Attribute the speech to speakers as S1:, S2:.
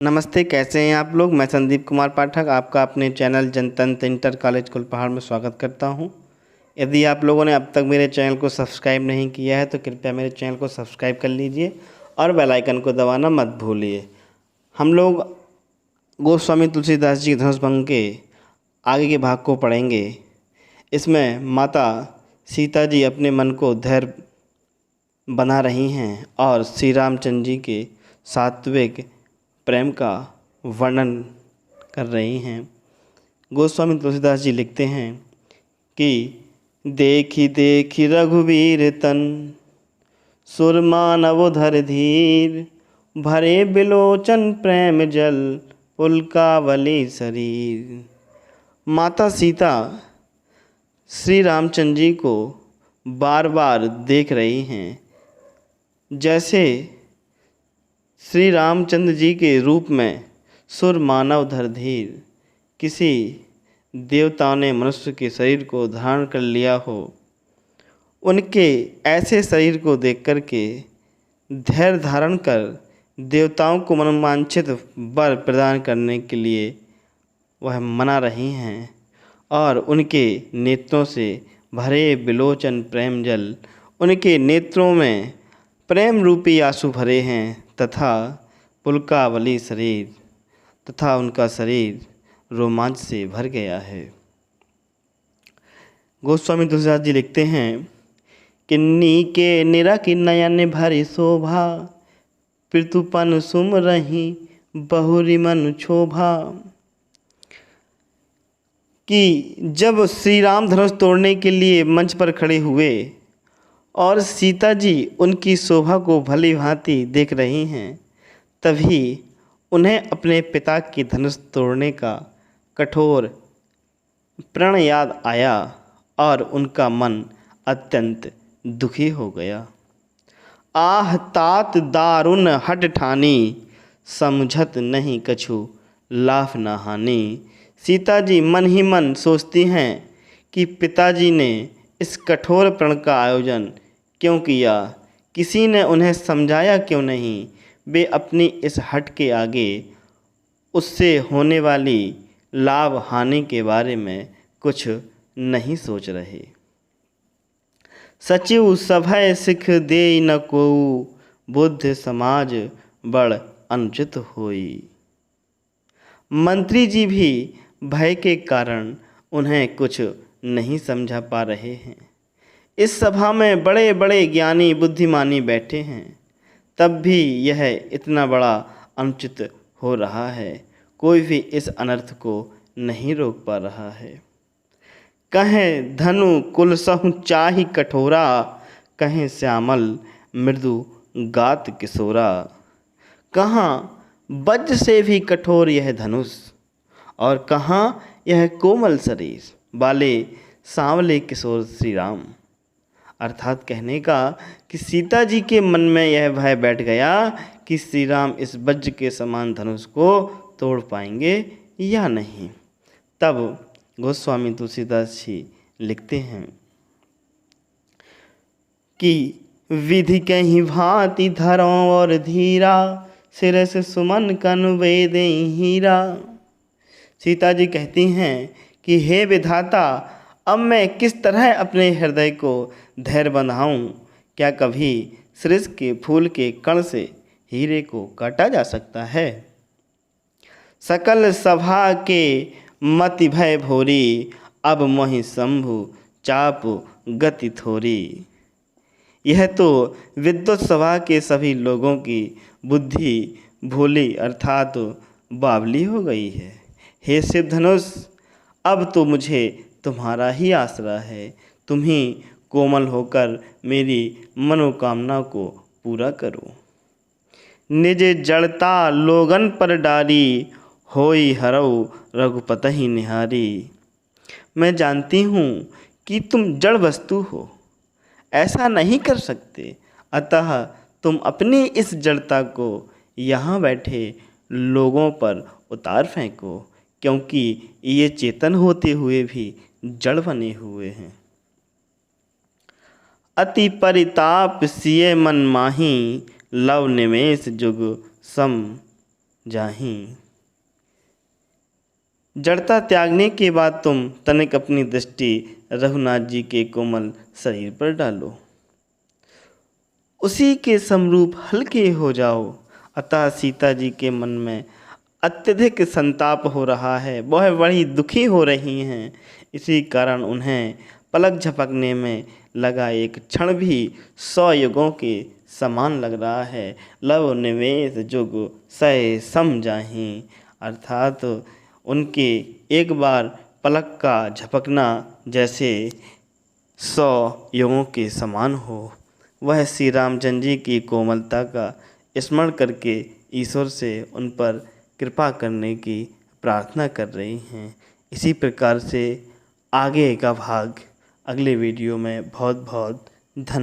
S1: नमस्ते, कैसे हैं आप लोग। मैं संदीप कुमार पाठक आपका अपने चैनल जनतंत्र इंटर कॉलेज कुलपहाड़ में स्वागत करता हूं। यदि आप लोगों ने अब तक मेरे चैनल को सब्सक्राइब नहीं किया है तो कृपया मेरे चैनल को सब्सक्राइब कर लीजिए और बेल आइकन को दबाना मत भूलिए। हम लोग गोस्वामी तुलसीदास जी धनुष भंग के आगे के भाग को पढ़ेंगे। इसमें माता सीता जी अपने मन को धैर्य बना रही हैं और श्री रामचंद्र जी के सात्विक प्रेम का वर्णन कर रही हैं। गोस्वामी तुलसीदास जी लिखते हैं कि देखी देखी रघुवीर तन सुर मानव धर धीर भरे बिलोचन प्रेम जल पुलकावली शरीर। माता सीता श्री रामचंद्र जी को बार बार देख रही हैं, जैसे श्री रामचंद्र जी के रूप में सुर मानव धर धीर किसी देवता ने मनुष्य के शरीर को धारण कर लिया हो। उनके ऐसे शरीर को देख कर के धैर्य धारण कर देवताओं को मनोवांछित वर प्रदान करने के लिए वह मना रही हैं और उनके नेत्रों से भरे बिलोचन प्रेम जल, उनके नेत्रों में प्रेम रूपी आंसू भरे हैं तथा पुलकावली शरीर तथा उनका शरीर रोमांच से भर गया है। गोस्वामी तुलसीदास जी लिखते हैं किन्नी के निरख नयन भरी शोभा पृथुपन सुम रही बहुरी मन क्षोभा। कि जब श्री राम धनुष तोड़ने के लिए मंच पर खड़े हुए और सीता जी उनकी शोभा को भली भांति देख रही हैं, तभी उन्हें अपने पिता की धनुष तोड़ने का कठोर प्रण याद आया और उनका मन अत्यंत दुखी हो गया। आह तात दारुण हट ठानी समझत नहीं कछु लाभ न हानि। सीता जी मन ही मन सोचती हैं कि पिताजी ने इस कठोर प्रण का आयोजन क्यों किया, किसी ने उन्हें समझाया क्यों नहीं। वे अपनी इस हट के आगे उससे होने वाली लाभ हानि के बारे में कुछ नहीं सोच रहे। सचिव सभय सिख दे न को बुद्ध समाज बड़ अनुचित होई। मंत्री जी भी भय के कारण उन्हें कुछ नहीं समझा पा रहे हैं। इस सभा में बड़े बड़े ज्ञानी बुद्धिमानी बैठे हैं, तब भी यह इतना बड़ा अनुचित हो रहा है। कोई भी इस अनर्थ को नहीं रोक पा रहा है। कहें धनु कुल सहु चाहि कठोरा कहें श्यामल मृदु गात किशोरा। कहाँ वज्र से भी कठोर यह धनुष और कहाँ यह कोमल शरीर वाले सांवले किशोर श्री राम। अर्थात कहने का कि सीता जी के मन में यह भय बैठ गया कि श्री राम इस वज्र के समान धनुष को तोड़ पाएंगे या नहीं। तब गोस्वामी तुलसीदास जी लिखते हैं कि विधि कहीं भांति धरों और धीरा सिर से सुमन कनुवे दे हीरा। सीता जी कहती हैं कि हे विधाता, अब मैं किस तरह अपने हृदय को धैर्य बंधाऊं। क्या कभी सृज के फूल के कण से हीरे को काटा जा सकता है। सकल सभा के मति भय भोरी अब मोहि शंभु चाप गति थोरी। यह तो विद्वत सभा के सभी लोगों की बुद्धि भोली अर्थात बावली हो गई है। हे शिव धनुष, अब तो मुझे तुम्हारा ही आसरा है। तुम ही कोमल होकर मेरी मनोकामना को पूरा करो। निज जड़ता लोगन पर डारी होई हरऊ रघुपति निहारी। मैं जानती हूँ कि तुम जड़ वस्तु हो, ऐसा नहीं कर सकते, अतः तुम अपनी इस जड़ता को यहाँ बैठे लोगों पर उतार फेंको, क्योंकि ये चेतन होते हुए भी जड़ बने हुए हैं। अति परिताप सिए मन माही लव निमेष जुग सम जाहीं। जड़ता त्यागने के बाद तुम तनिक अपनी दृष्टि रघुनाथ जी के कोमल शरीर पर डालो, उसी के समरूप हल्के हो जाओ। अतः सीता जी के मन में अत्यधिक संताप हो रहा है, वह बड़ी दुखी हो रही हैं। इसी कारण उन्हें पलक झपकने में लगा एक क्षण भी 100 युगों के समान लग रहा है। लव निवेश जुग सय सम जाहीं, अर्थात उनके एक बार पलक का झपकना जैसे 100 युगों के समान हो। वह श्री रामचंद्र जी की कोमलता का स्मरण करके ईश्वर से उन पर कृपा करने की प्रार्थना कर रही हैं। इसी प्रकार से आगे का भाग अगले वीडियो में। बहुत बहुत धन्यवाद।